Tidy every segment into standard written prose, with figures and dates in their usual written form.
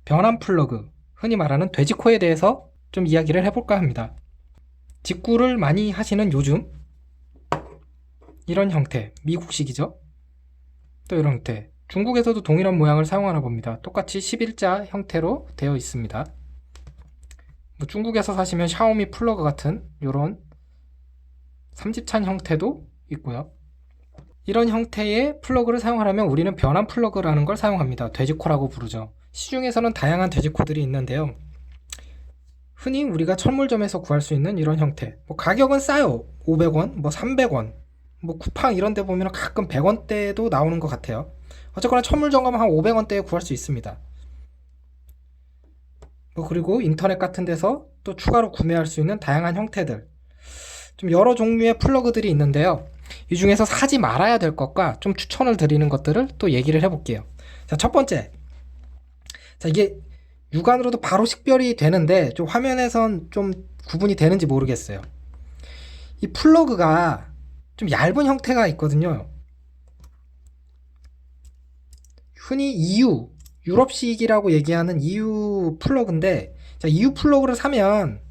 변환 플러그, 흔히 말하는 돼지코에 대해서 좀 이야기를 해볼까 합니다. 직구를 많이 하시는 요즘 이런 형태, 미국식이죠. 또 이런 형태, 중국에서도 동일한 모양을 사용하나 봅니다. 똑같이 11자 형태로 되어 있습니다. 뭐 중국에서 사시면 샤오미 플러그 같은 이런 3집찬 형태도 있고요. 이런 형태의 플러그를 사용하려면 우리는 변환 플러그라는 걸 사용합니다. 돼지코라고 부르죠. 시중에서는 다양한 돼지코들이 있는데요. 흔히 우리가 철물점에서 구할 수 있는 이런 형태, 뭐 가격은 싸요. 500원, 뭐 300원, 뭐 쿠팡 이런 데 보면 가끔 100원대도 나오는 것 같아요. 어쨌거나 철물점 가면 한 500원대에 구할 수 있습니다. 뭐 그리고 인터넷 같은 데서 또 추가로 구매할 수 있는 다양한 형태들, 좀 여러 종류의 플러그들이 있는데요. 이 중에서 사지 말아야 될 것과 좀 추천을 드리는 것들을 또 얘기를 해볼게요. 자, 첫 번째. 자, 이게 육안으로도 바로 식별이 되는데 좀 화면에선 좀 구분이 되는지 모르겠어요. 이 플러그가 좀 얇은 형태가 있거든요. 흔히 EU, 유럽식이라고 얘기하는 EU 플러그인데, 자, EU 플러그를 사면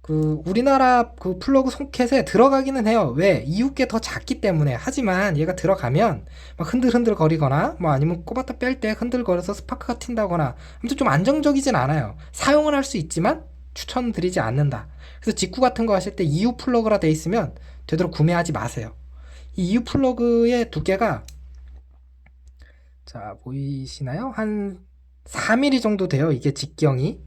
그 우리나라 그 플러그 소켓에 들어가기는 해요. 왜? 이웃게 더 작기 때문에. 하지만 얘가 들어가면 막 흔들흔들 거리거나 뭐 아니면 꼽았다 뺄 때 흔들거려서 스파크가 튄다거나 아무튼 좀 안정적이진 않아요. 사용은 할 수 있지만 추천드리지 않는다. 그래서 직구 같은 거 하실 때 EU 플러그라 돼 있으면 되도록 구매하지 마세요. 이 EU 플러그의 두께가, 자, 보이시나요? 한 4mm 정도 돼요. 이게 직경이.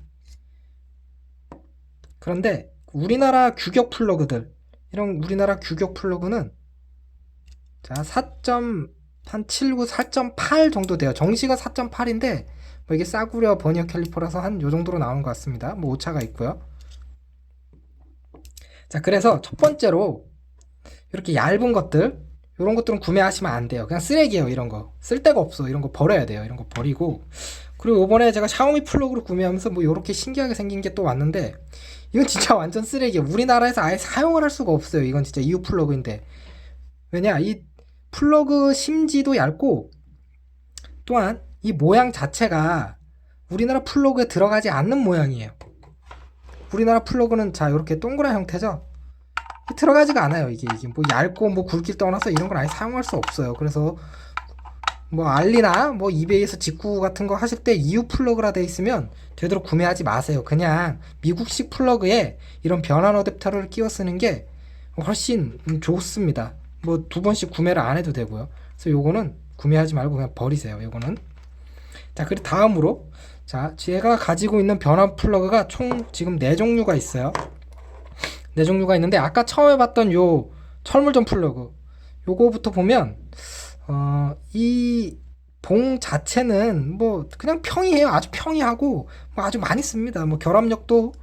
그런데 우리나라 규격 플러그들, 이런 우리나라 규격 플러그는 자 4.79, 4.8 정도 돼요. 정식은 4.8인데 뭐 이게 싸구려 버니어 캘리퍼라서 한 요 정도로 나오는 것 같습니다. 뭐 오차가 있고요. 자, 그래서 첫 번째로 이렇게 얇은 것들, 이런 것들은 구매하시면 안 돼요. 그냥 쓰레기예요. 이런 거 쓸데가 없어. 이런 거 버려야 돼요. 이런 거 버리고. 그리고 이번에 제가 샤오미 플러그를 구매하면서 뭐 이렇게 신기하게 생긴 게 또 왔는데, 이건 진짜 완전 쓰레기예요. 우리나라에서 아예 사용을 할 수가 없어요. 이건 진짜 EU 플러그인데. 왜냐, 이 플러그 심지도 얇고, 또한 이 모양 자체가 우리나라 플러그에 들어가지 않는 모양이에요. 우리나라 플러그는 자 이렇게 동그란 형태죠. 들어가지가 않아요. 이게 뭐 얇고 뭐 굵기 떠나서 이런 걸 아예 사용할 수 없어요. 그래서 뭐 알리나 뭐 이베이에서 직구 같은 거 하실 때 EU 플러그라 돼 있으면 되도록 구매하지 마세요. 그냥 미국식 플러그에 이런 변환 어댑터를 끼워 쓰는 게 훨씬 좋습니다. 뭐 두 번씩 구매를 안 해도 되고요. 그래서 요거는 구매하지 말고 그냥 버리세요. 요거는. 자, 그리고 다음으로, 자, 제가 가지고 있는 변환 플러그가 총 지금 4종류가 있어요. 4종류가 있는데 아까 처음에 봤던 요 철물점 플러그, 요거부터 보면 이 봉 자체는 뭐 그냥 평이해요. 아주 평이하고 뭐 아주 많이 씁니다. 뭐 결합력도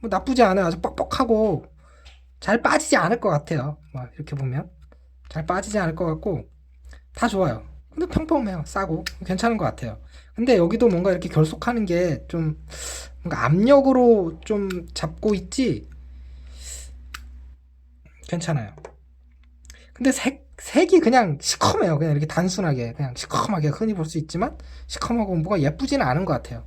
뭐 나쁘지 않아요. 아주 뻑뻑하고 잘 빠지지 않을 것 같아요. 막 이렇게 보면 잘 빠지지 않을 것 같고 다 좋아요. 근데 평범해요. 싸고 괜찮은 것 같아요. 근데 여기도 뭔가 이렇게 결속하는 게 좀 뭔가 압력으로 좀 잡고 있지 괜찮아요. 근데 색이 그냥 시커매요. 그냥 이렇게 단순하게 그냥 시커멓게 흔히 볼 수 있지만 시커멓고 뭐가 예쁘지는 않은 것 같아요.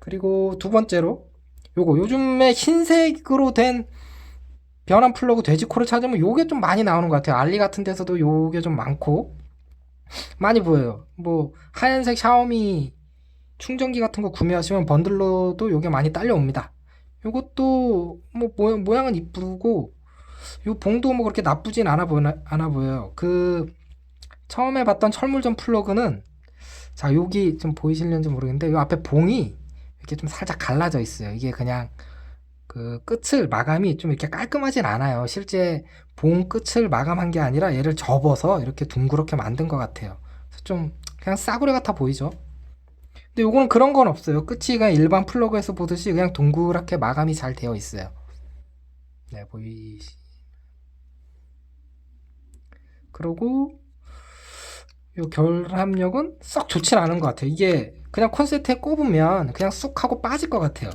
그리고 두 번째로 요거 요즘에 흰색으로 된 변환 플러그 돼지코를 찾으면 요게 좀 많이 나오는 것 같아요. 알리 같은 데서도 요게 좀 많고 많이 보여요. 뭐 하얀색 샤오미 충전기 같은 거 구매하시면 번들로도 요게 많이 딸려옵니다. 요것도 뭐 모양은 이쁘고 요 봉도 뭐 그렇게 나쁘진 않아 보여요. 그 처음에 봤던 철물점 플러그는, 자, 여기 좀 보이실는지 모르겠는데 요 앞에 봉이 이렇게 좀 살짝 갈라져 있어요. 이게 그냥 그 끝을 마감이 좀 이렇게 깔끔하진 않아요. 실제 봉 끝을 마감한 게 아니라 얘를 접어서 이렇게 둥그렇게 만든 것 같아요. 그래서 좀 그냥 싸구려 같아 보이죠. 근데 요거는 그런 건 없어요. 끝이 그냥 일반 플러그에서 보듯이 그냥 동그랗게 마감이 잘 되어 있어요. 네, 그리고 요 결합력은 썩 좋진 않은 것 같아요. 이게 그냥 콘센트에 꼽으면 그냥 쑥 하고 빠질 것 같아요.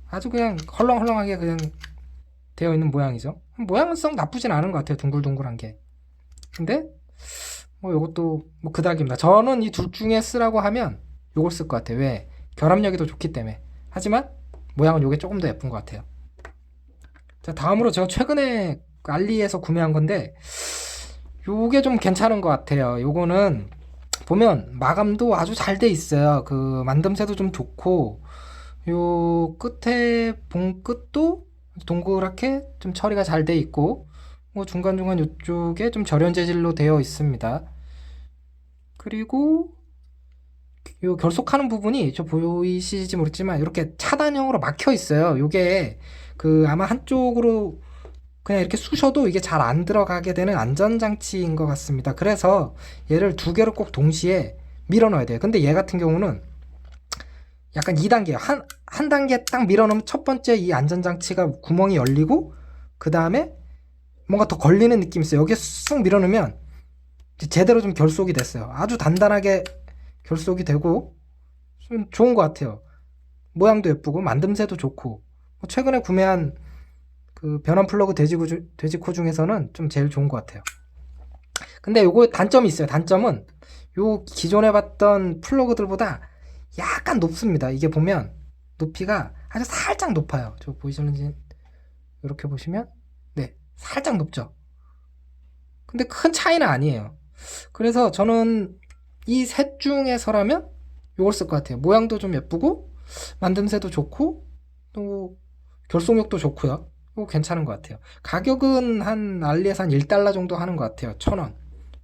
아주 그냥 헐렁헐렁하게 그냥 되어 있는 모양이죠. 모양은 썩 나쁘진 않은 것 같아요. 둥글둥글한 게. 근데 요것도 뭐 그닥입니다. 저는 이 둘 중에 쓰라고 하면 요걸 쓸 것 같아요. 왜? 결합력이 더 좋기 때문에. 하지만 모양은 요게 조금 더 예쁜 것 같아요. 자, 다음으로 제가 최근에 그 알리에서 구매한 건데 요게 좀 괜찮은 것 같아요. 요거는 보면 마감도 아주 잘 돼 있어요. 그 만듦새도 좀 좋고 요 끝에 봉 끝도 동그랗게 좀 처리가 잘 돼 있고 뭐 중간중간 요쪽에 좀 절연 재질로 되어 있습니다. 그리고 요 결속하는 부분이 저 보이시지 모르겠지만 이렇게 차단형으로 막혀 있어요. 요게 그 아마 한쪽으로 그냥 이렇게 쑤셔도 이게 잘 안 들어가게 되는 안전장치인 것 같습니다. 그래서 얘를 두 개를 꼭 동시에 밀어 넣어야 돼요. 근데 얘 같은 경우는 약간 2단계예요. 한 단계 딱 밀어 넣으면 첫 번째 이 안전장치가 구멍이 열리고 그 다음에 뭔가 더 걸리는 느낌이 있어요. 여기에 쑥 밀어 넣으면 제대로 좀 결속이 됐어요. 아주 단단하게 결속이 되고 좀 좋은 것 같아요. 모양도 예쁘고 만듦새도 좋고 최근에 구매한 그 변환 플러그 돼지코 중에서는 좀 제일 좋은 것 같아요. 근데 요거 단점이 있어요. 단점은 요 기존에 봤던 플러그들보다 약간 높습니다. 이게 보면 높이가 아주 살짝 높아요. 저 보이시는지 이렇게 보시면 네 살짝 높죠. 근데 큰 차이는 아니에요. 그래서 저는 이 셋 중에서라면 요걸 쓸 것 같아요. 모양도 좀 예쁘고 만듦새도 좋고 또 결속력도 좋고요. 이거 괜찮은 것 같아요. 가격은 한 알리에서 한 1달러 정도 하는 것 같아요. 1,000원.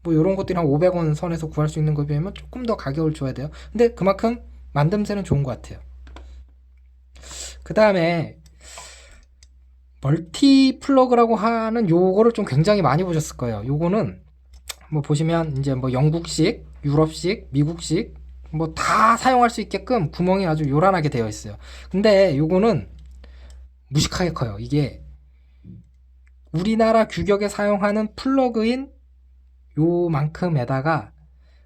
뭐 이런 것들이 한 500원 선에서 구할 수 있는 거에 비하면 조금 더 가격을 줘야 돼요. 근데 그만큼 만듦새는 좋은 것 같아요. 그 다음에 멀티 플러그라고 하는 요거를 좀 굉장히 많이 보셨을 거예요. 요거는 뭐 보시면 이제 뭐 영국식, 유럽식, 미국식 뭐 다 사용할 수 있게끔 구멍이 아주 요란하게 되어 있어요. 근데 요거는 무식하게 커요. 이게 우리나라 규격에 사용하는 플러그인 요만큼에다가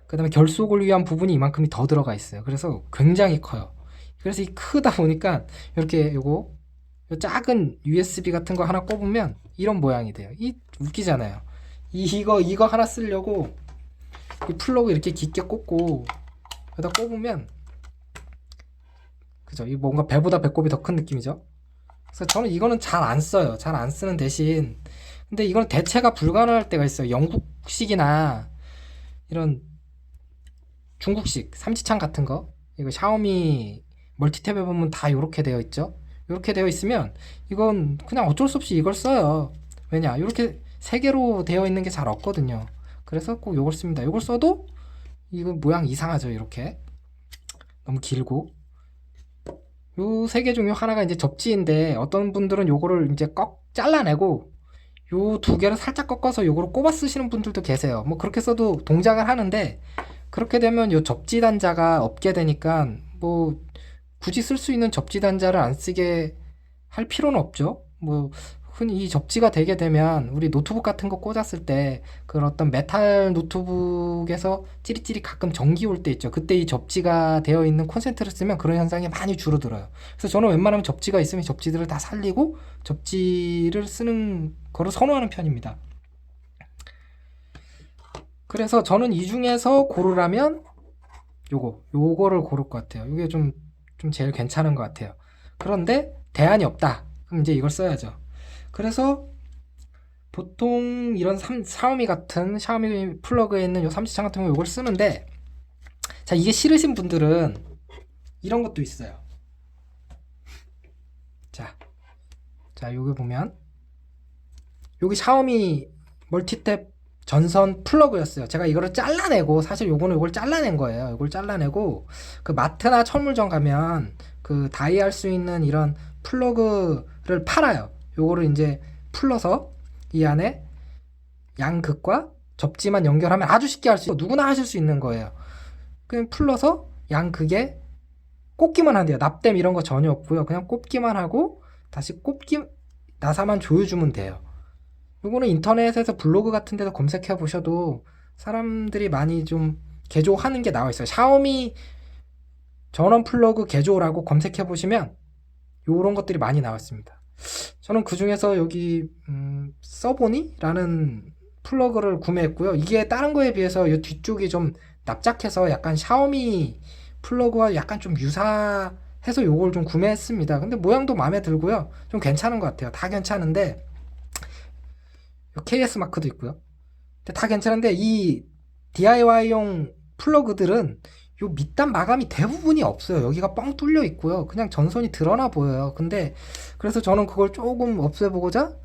그 다음에 결속을 위한 부분이 이만큼이 더 들어가 있어요. 그래서 굉장히 커요. 그래서 이 크다 보니까 이렇게 요거 요 작은 USB 같은 거 하나 꼽으면 이런 모양이 돼요. 이 웃기잖아요. 이거 하나 쓰려고 이 플러그 이렇게 깊게 꽂고 여기다 꼽으면 그죠? 이 뭔가 배보다 배꼽이 더 큰 느낌이죠. 그래서 저는 이거는 잘 안 써요. 잘 안 쓰는 대신 근데 이건 대체가 불가능할 때가 있어요. 영국식이나 이런 중국식 삼지창 같은 거 이거 샤오미 멀티탭에 보면 다 이렇게 되어 있죠. 이렇게 되어 있으면 이건 그냥 어쩔 수 없이 이걸 써요. 왜냐 이렇게 세 개로 되어 있는 게 잘 없거든요. 그래서 꼭 이걸 씁니다. 이걸 써도 이거 모양 이상하죠. 이렇게 너무 길고 요 세 개 중에 하나가 이제 접지인데 어떤 분들은 요거를 이제 꺾 잘라내고 요 두 개를 살짝 꺾어서 요거를 꼽아 쓰시는 분들도 계세요. 뭐 그렇게 써도 동작을 하는데 그렇게 되면 요 접지 단자가 없게 되니까 뭐 굳이 쓸 수 있는 접지 단자를 안 쓰게 할 필요는 없죠. 뭐 흔히 이 접지가 되게 되면 우리 노트북 같은 거 꽂았을 때 그런 어떤 메탈 노트북에서 찌릿찌릿 가끔 전기 올 때 있죠. 그때 이 접지가 되어 있는 콘센트를 쓰면 그런 현상이 많이 줄어들어요. 그래서 저는 웬만하면 접지가 있으면 접지들을 다 살리고 접지를 쓰는 거를 선호하는 편입니다. 그래서 저는 이 중에서 고르라면 요거를 고를 것 같아요. 이게 좀 제일 괜찮은 것 같아요. 그런데 대안이 없다. 그럼 이제 이걸 써야죠. 그래서 보통 이런 샤오미 같은 샤오미 플러그에 있는 요 삼지창 같은 거 이걸 쓰는데 자 이게 싫으신 분들은 이런 것도 있어요. 자 여기 보면 여기 샤오미 멀티탭 전선 플러그였어요. 제가 이거를 잘라내고 사실 요거는 이걸 잘라낸 거예요. 이걸 잘라내고 그 마트나 철물점 가면 그 다이 할 수 있는 이런 플러그를 팔아요. 요거를 이제 풀러서 이 안에 양극과 접지만 연결하면 아주 쉽게 할 수 있고 누구나 하실 수 있는 거예요. 그냥 풀러서 양극에 꽂기만 하면 돼요. 납땜 이런 거 전혀 없고요. 그냥 꽂기만 하고 다시 꼽기 나사만 조여주면 돼요. 요거는 인터넷에서 블로그 같은 데서 검색해 보셔도 사람들이 많이 좀 개조하는 게 나와 있어요. 샤오미 전원 플러그 개조라고 검색해 보시면 요런 것들이 많이 나왔습니다. 저는 그 중에서 여기 서보니라는 플러그를 구매했고요. 이게 다른 거에 비해서 이 뒤쪽이 좀 납작해서 약간 샤오미 플러그와 약간 좀 유사해서 요걸 좀 구매했습니다. 근데 모양도 마음에 들고요. 좀 괜찮은 것 같아요. 다 괜찮은데 요 KS 마크도 있고요. 근데 다 괜찮은데 이 DIY용 플러그들은 요 밑단 마감이 대부분이 없어요. 여기가 뻥 뚫려 있고요. 그냥 전선이 드러나 보여요. 근데 그래서 저는 그걸 조금 없애보고자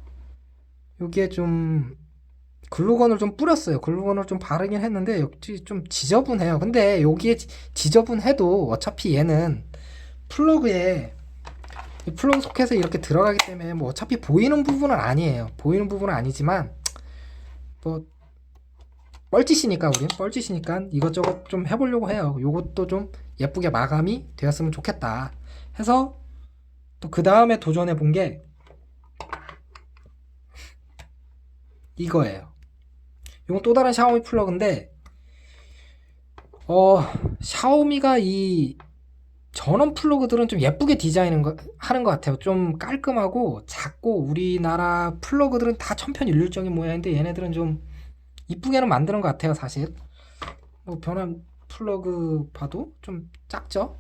여기에 좀 글루건을 좀 뿌렸어요. 글루건을 좀 바르긴 했는데 역시 좀 지저분해요. 근데 여기에 지저분해도 어차피 얘는 플러그에 이 플러그 소켓에 이렇게 들어가기 때문에 뭐 어차피 보이는 부분은 아니에요. 보이는 부분은 아니지만 뭐 뻘짓이니까 우린 뻘짓이니까 이것저것 좀 해보려고 해요. 요것도 좀 예쁘게 마감이 되었으면 좋겠다 해서 또 그 다음에 도전해 본 게 이거예요. 이건 또 다른 샤오미 플러그인데 샤오미가 이 전원 플러그들은 좀 예쁘게 하는 것 같아요. 좀 깔끔하고 작고 우리나라 플러그들은 다 천편일률적인 모양인데 얘네들은 좀 이쁘게는 만드는 것 같아요. 사실 뭐 변환 플러그 봐도 좀 작죠?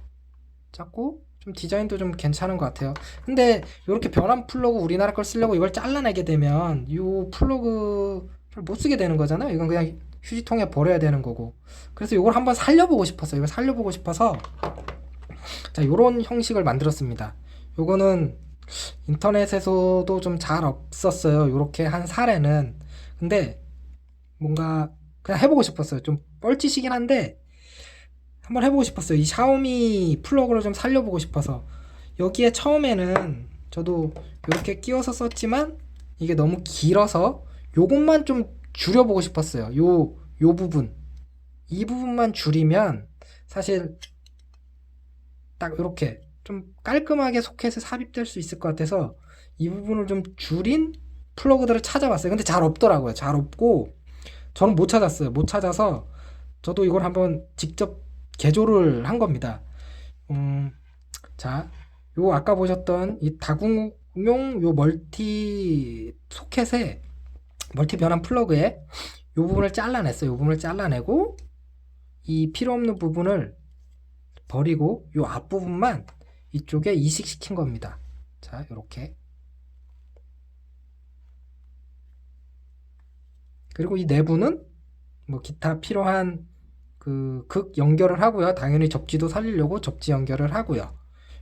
작고 좀 디자인도 좀 괜찮은 것 같아요. 근데 이렇게 변환 플러그 우리나라 걸 쓰려고 이걸 잘라내게 되면 이 플러그를 못 쓰게 되는 거잖아요. 이건 그냥 휴지통에 버려야 되는 거고. 그래서 이걸 한번 살려보고 싶었어요. 이걸 살려보고 싶어서 자, 요런 형식을 만들었습니다. 요거는 인터넷에서도 좀 잘 없었어요. 요렇게 한 사례는. 근데 뭔가 그냥 해보고 싶었어요. 좀 뻘짓이긴 한데 한번 해보고 싶었어요. 이 샤오미 플러그를 좀 살려보고 싶어서. 여기에 처음에는 저도 이렇게 끼워서 썼지만 이게 너무 길어서 요것만 좀 줄여보고 싶었어요. 요 부분. 이 부분만 줄이면 사실 딱 이렇게 좀 깔끔하게 소켓에 삽입될 수 있을 것 같아서 이 부분을 좀 줄인 플러그들을 찾아봤어요. 근데 잘 없더라고요. 잘 없고 저는 못 찾았어요. 못 찾아서 저도 이걸 한번 직접 개조를 한 겁니다. 자, 요 아까 보셨던 이 다국용 요 멀티 소켓에 멀티 변환 플러그에 요 부분을 잘라냈어요. 요 부분을 잘라내고 이 필요 없는 부분을 버리고 요 앞부분만 이쪽에 이식시킨 겁니다. 자, 요렇게. 그리고 이 내부는 뭐 기타 필요한 그 극 연결을 하고요. 당연히 접지도 살리려고 접지 연결을 하고요.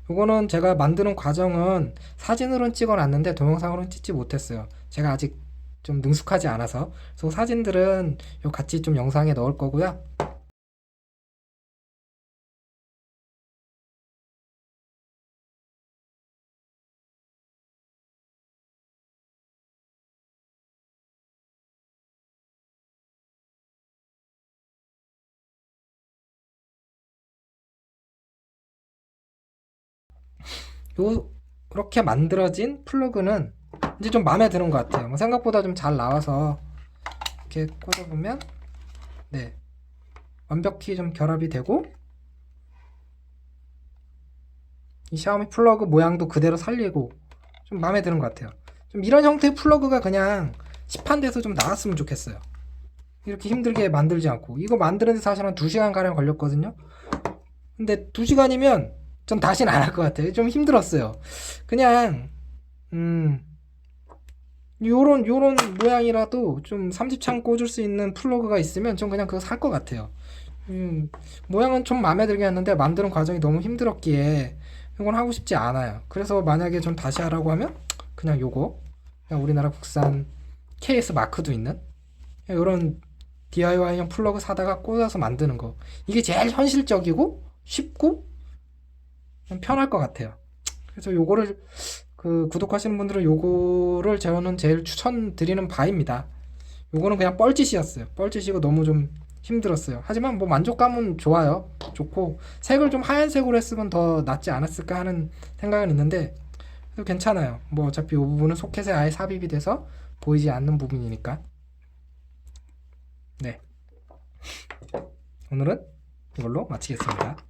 요거는 제가 만드는 과정은 사진으로는 찍어놨는데 동영상으로는 찍지 못했어요. 제가 아직 좀 능숙하지 않아서. 그래서 사진들은 요 같이 좀 영상에 넣을 거고요. 요렇게 만들어진 플러그는 이제 좀 마음에 드는 것 같아요. 뭐 생각보다 좀 잘 나와서 이렇게 꽂아보면 네, 완벽히 좀 결합이 되고 이 샤오미 플러그 모양도 그대로 살리고 좀 마음에 드는 것 같아요. 좀 이런 형태의 플러그가 그냥 시판돼서 좀 나왔으면 좋겠어요. 이렇게 힘들게 만들지 않고. 이거 만드는데 사실 한 2시간 가량 걸렸거든요. 근데 2시간이면 전 다시는 안 할 것 같아요. 좀 힘들었어요. 그냥 요런 모양이라도 좀 삼집창 꽂을 수 있는 플러그가 있으면 전 그냥 그거 살 것 같아요. 모양은 좀 마음에 들게 했는데 만드는 과정이 너무 힘들었기에 이건 하고 싶지 않아요. 그래서 만약에 좀 다시 하라고 하면 그냥 요거 그냥 우리나라 국산 KS 마크도 있는 이런 DIY형 플러그 사다가 꽂아서 만드는 거, 이게 제일 현실적이고 쉽고 편할 것 같아요. 그래서 요거를 그 구독하시는 분들은 요거를 저는 제일 추천드리는 바입니다. 요거는 그냥 뻘짓이었어요. 뻘짓이고 너무 좀 힘들었어요. 하지만 뭐 만족감은 좋아요. 좋고 색을 좀 하얀색으로 했으면 더 낫지 않았을까 하는 생각은 있는데 그래도 괜찮아요. 뭐 어차피 이 부분은 소켓에 아예 삽입이 돼서 보이지 않는 부분이니까. 네, 오늘은 이걸로 마치겠습니다.